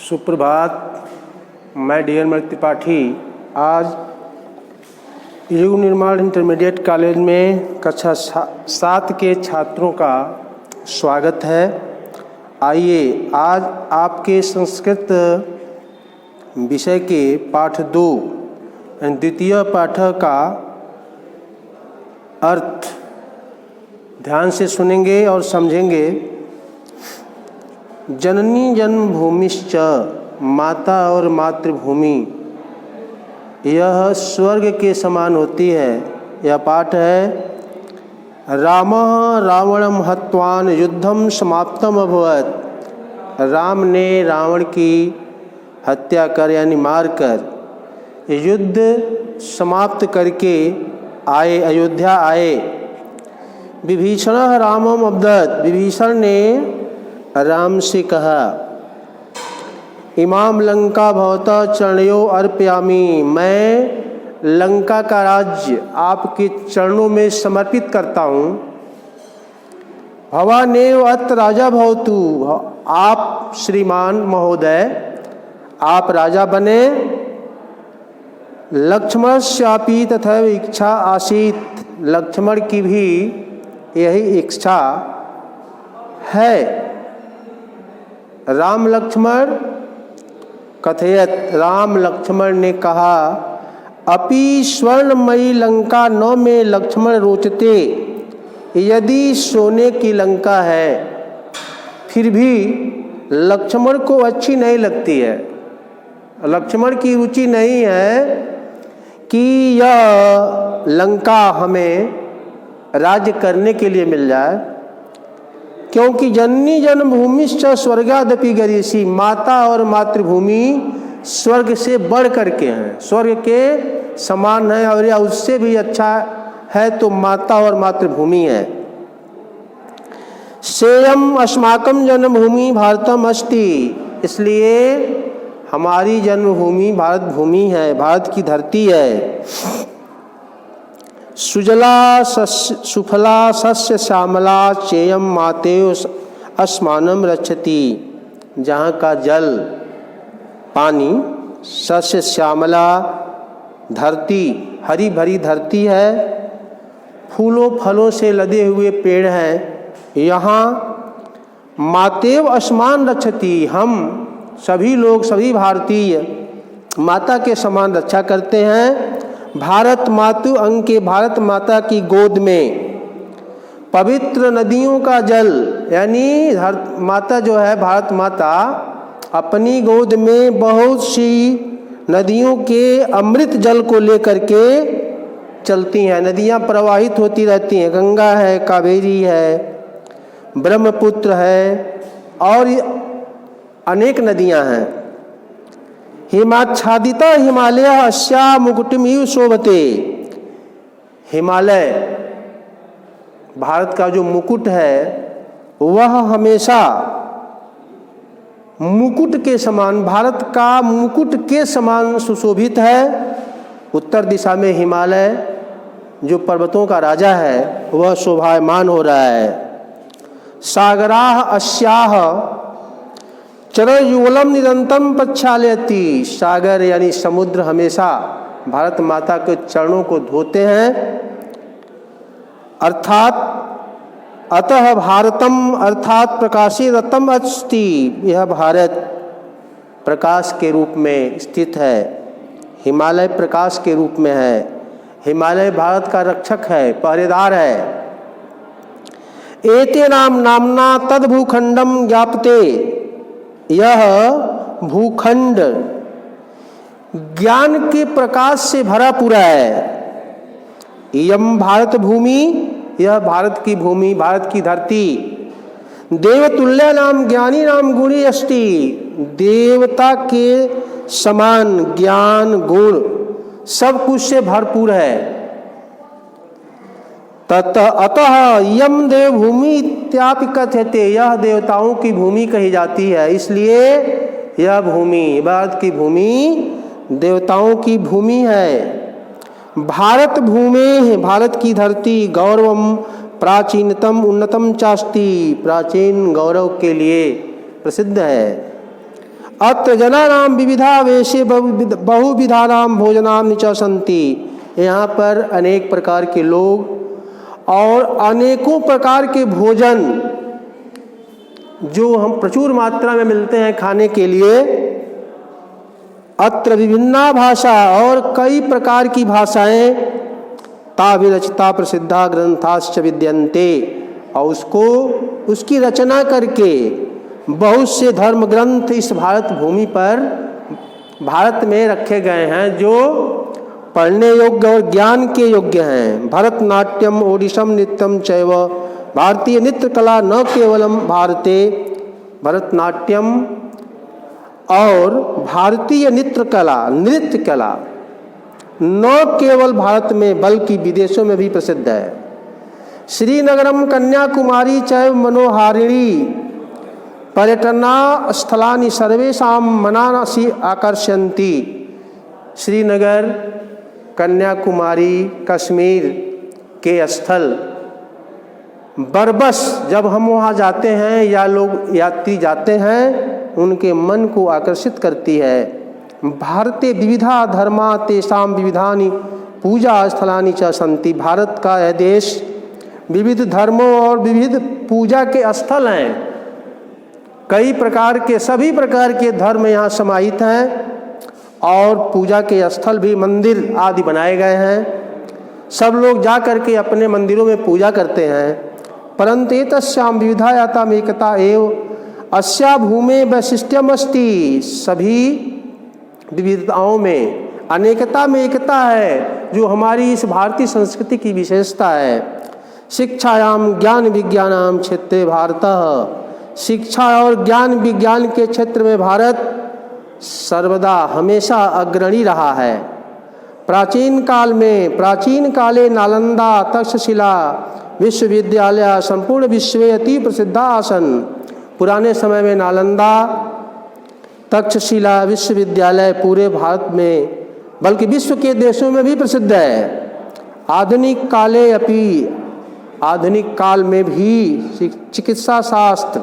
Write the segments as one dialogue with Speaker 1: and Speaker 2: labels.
Speaker 1: सुप्रभात। मैं D N Tripathi आज युग निर्माण इंटरमीडिएट कॉलेज में कक्षा 7 के छात्रों का स्वागत है। आइए आज आपके संस्कृत विषय के पाठ 2 द्वितीय पाठ का अर्थ ध्यान से सुनेंगे और समझेंगे। जननी जन्मभूमिश्च, माता और मातृभूमि यह स्वर्ग के समान होती है। यह पाठ है रामः रावणं हत्वान युद्धम समाप्तम अभवत्। राम ने रावण की हत्या कर यानी मार कर युद्ध समाप्त करके आए, अयोध्या आए। विभीषणः रामम अब्दत्, विभीषण ने राम से कहा इमाम लंका भवतः चरणयों अर्पयामि, मैं लंका का राज्य आपके चरणों में समर्पित करता हूँ। भवानेव अत्र राजा भवतु, आप श्रीमान महोदय आप राजा बने। लक्ष्मणस्यापि तथैव इच्छा आसीत्, लक्ष्मण की भी यही इच्छा है। राम लक्ष्मण कथयत, राम लक्ष्मण ने कहा अपि स्वर्णमयी लंका न में लक्ष्मण रोचते, यदि सोने की लंका है फिर भी लक्ष्मण को अच्छी नहीं लगती है। लक्ष्मण की रुचि नहीं है कि यह लंका हमें राज्य करने के लिए मिल जाए, क्योंकि जननी जन्मभूमिश्च स्वर्गादपि गरीयसी, माता और मातृभूमि स्वर्ग से बढ़ करके हैं, स्वर्ग के समान है और या उससे भी अच्छा है तो माता और मातृभूमि है। सेयम अस्माकं जन्मभूमि भारतम अस्ति, इसलिए हमारी जन्मभूमि भारत भूमि है, भारत की धरती है। सुजला सुफला सस्य श्यामला चेयम मातेव अस्मानम रक्षति, जहाँ का जल पानी सस्य श्यामला धरती हरी भरी धरती है, फूलों फलों से लदे हुए पेड़ हैं। यहाँ मातेव अस्मान रक्षति, हम सभी लोग सभी भारतीय माता के समान रक्षा करते हैं। भारत मातु अंग के, भारत माता की गोद में पवित्र नदियों का जल, यानी माता जो है भारत माता अपनी गोद में बहुत सी नदियों के अमृत जल को लेकर के चलती हैं। नदियाँ प्रवाहित होती रहती हैं, गंगा है, कावेरी है, ब्रह्मपुत्र है और अनेक नदियाँ हैं। हिमाच्छादिता हिमालय अस्या मुकुटमिव शोभते, हिमालय भारत का जो मुकुट है वह हमेशा मुकुट के समान, भारत का मुकुट के समान सुशोभित है। उत्तर दिशा में हिमालय जो पर्वतों का राजा है वह शोभायमान हो रहा है। सागराः अस्याः चरणयुगलम निरंतरम प्रक्षालयति, सागर यानी समुद्र हमेशा भारत माता के चरणों को धोते हैं। अर्थात अतः भारतम अर्थात प्रकाशी रतम अस्ति, यह भारत प्रकाश के रूप में स्थित है, हिमालय प्रकाश के रूप में है। हिमालय भारत का रक्षक है, पहरेदार है। एते नामना तद भूखंडम ज्ञापते, यह भूखंड ज्ञान के प्रकाश से भरा पूरा है। यम भारत भूमि, यह भारत की भूमि, भारत की धरती। देवतुल्य नाम ज्ञानी नाम गुणी अस्ति, देवता के समान ज्ञान गुण सब कुछ से भरपूर है। अतः यम देवभूमि इत्यापि कथ्यते, यह देवताओं की भूमि कही जाती है, इसलिए यह भूमि भारत की भूमि देवताओं की भूमि है। भारत भूमि, भारत की धरती गौरवम प्राचीनतम उन्नतम चास्ति, प्राचीन गौरव के लिए प्रसिद्ध है। अत्र जनानां विविधा वेशे बहुविधानां भोजनानि च सन्ति। यहाँ पर अनेक प्रकार के लोग और अनेकों प्रकार के भोजन जो हम प्रचुर मात्रा में मिलते हैं खाने के लिए। अत्र विभिन्ना भाषा, और कई प्रकार की भाषाएं, ता विरचिता प्रसिद्धा ग्रंथाश्च विद्यन्ते, और उसकी रचना करके बहुत से धर्म ग्रंथ इस भारत भूमि पर भारत में रखे गए हैं जो पढ़ने योग्य और ज्ञान के योग्य हैं। भरतनाट्यम ओडिशम नृत्यम चैव, भारतीय नृत्य कला न केवलम भारते, भरतनाट्यम और भारतीय नृत्य कला न केवल भारत में बल्कि विदेशों में भी प्रसिद्ध है। श्रीनगरम कन्याकुमारी चैव मनोहारिणी पर्यटना स्थलानि सर्वेषां मनांसि आकर्षयन्ति। श्रीनगर, कन्याकुमारी, कश्मीर के स्थल बरबस जब हम वहाँ जाते हैं या लोग यात्री जाते हैं उनके मन को आकर्षित करती है। भारते विविधा धर्मा तेषां विविधानि पूजा स्थलानि च सन्ति। भारत का यह देश विविध धर्मों और विविध पूजा के स्थल हैं। कई प्रकार के, सभी प्रकार के धर्म यहाँ समाहित हैं और पूजा के स्थल भी मंदिर आदि बनाए गए हैं। सब लोग जा करके अपने मंदिरों में पूजा करते हैं। परंतु एतस्यां विविधायाताम् एकता एव अस्या भूमे वैशिष्ट्यम अस्ति। सभी विविधताओं में, अनेकता में एकता है जो हमारी इस भारतीय संस्कृति की विशेषता है। शिक्षायाम ज्ञान विज्ञानाम क्षेत्रे भारतः, शिक्षा और ज्ञान विज्ञान के क्षेत्र में भारत सर्वदा हमेशा अग्रणी रहा है। प्राचीन काले नालंदा तक्षशिला विश्वविद्यालय संपूर्ण विश्व अति प्रसिद्धा आसन। पुराने समय में नालंदा तक्षशिला विश्वविद्यालय पूरे भारत में बल्कि विश्व के देशों में भी प्रसिद्ध है। आधुनिक काल में भी चिकित्सा शास्त्र,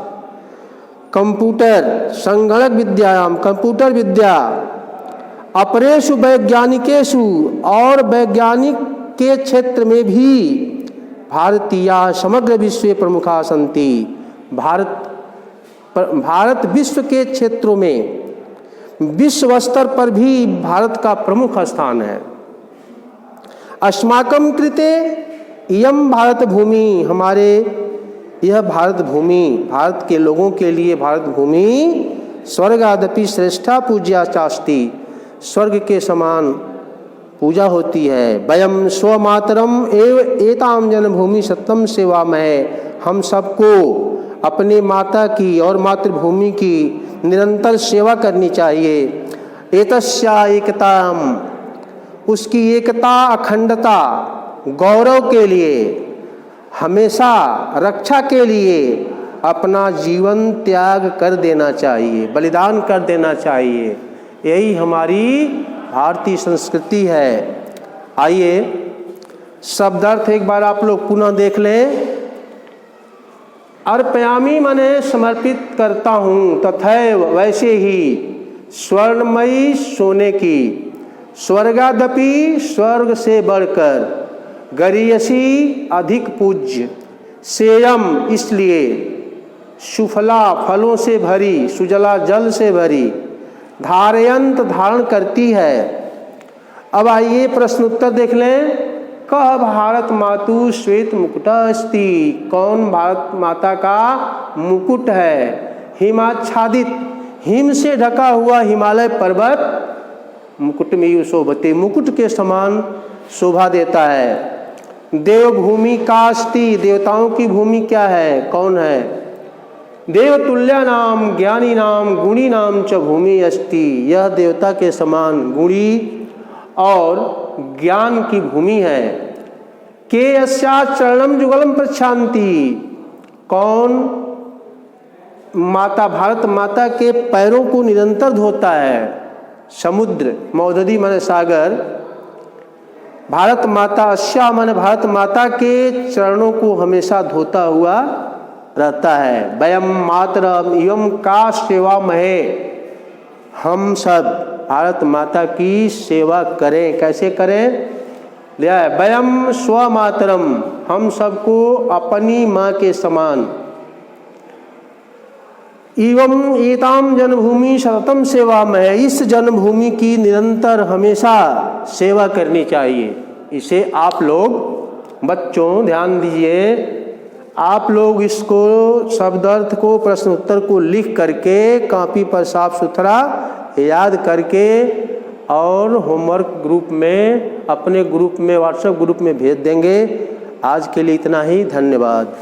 Speaker 1: कंप्यूटर, संगणक कंप्यूटर विद्या, अपरेषु वैज्ञानिकेषु, और वैज्ञानिक के क्षेत्र में भी भारतीया समग्र विश्व प्रमुखा सन्ति। भारत विश्व के क्षेत्रों में विश्व स्तर पर भी भारत का प्रमुख स्थान है। अस्माकं कृते इयं भारत भूमि, हमारे यह भारत भूमि, भारत के लोगों के लिए भारत भूमि स्वर्गादपि श्रेष्ठा पूज्या चास्ति, स्वर्ग के समान पूजा होती है। वयम स्वमातरम एव एताम जन्मभूमि सत्यम सेवामहे, हम सबको अपने माता की और मातृभूमि की निरंतर सेवा करनी चाहिए। एतस्या एकताम, उसकी एकता, अखंडता, गौरव के लिए, हमेशा रक्षा के लिए अपना जीवन त्याग कर देना चाहिए, बलिदान कर देना चाहिए। यही हमारी भारतीय संस्कृति है। आइए शब्दार्थ एक बार आप लोग पुनः देख लें। अर्पयामी माने समर्पित करता हूँ, तथैव वैसे ही स्वर्णमयी सोने की, स्वर्गादपि स्वर्ग से बढ़कर, गरीयसी अधिक पूज्य, सेयम इसलिए, सुफला फलों से भरी, सुजला जल से भरी, धारयंत धारण करती है। अब आइए प्रश्न उत्तर देख लें। कह भारत मातु श्वेत मुकुट अस्ति, कौन भारत माता का मुकुट है? हिमाच्छादित, हिम से ढका हुआ हिमालय पर्वत मुकुट में शोभते, मुकुट के समान शोभा देता है। देवभूमि का अस्ति, देवताओं की भूमि क्या है, कौन है? देवतुल्या नाम ज्ञानी नाम गुणी नाम च भूमि अस्ति, यह देवता के समान गुणी और ज्ञान की भूमि है। के अस्या चरणम जुगलम प्रच्छान्ति, कौन माता, भारत माता के पैरों को निरंतर धोता है? समुद्र, मौदधी माने सागर, भारत माता, अस्या माने भारत माता के चरणों को हमेशा धोता हुआ रहता है। वयम मातरम इवं का सेवा महे, हम सब भारत माता की सेवा करें। कैसे करें? लिया है, वयम स्वमातरम, हम सबको अपनी माँ के समान। एवं एताम जन्मभूमि सततम सेवा में, इस जन्मभूमि की निरंतर हमेशा सेवा करनी चाहिए। इसे आप लोग बच्चों ध्यान दीजिए, आप लोग इसको शब्दार्थ को, प्रश्न उत्तर को लिख करके कॉपी पर साफ सुथरा याद करके और होमवर्क ग्रुप में, अपने ग्रुप में, व्हाट्सएप ग्रुप में भेज देंगे। आज के लिए इतना ही, धन्यवाद।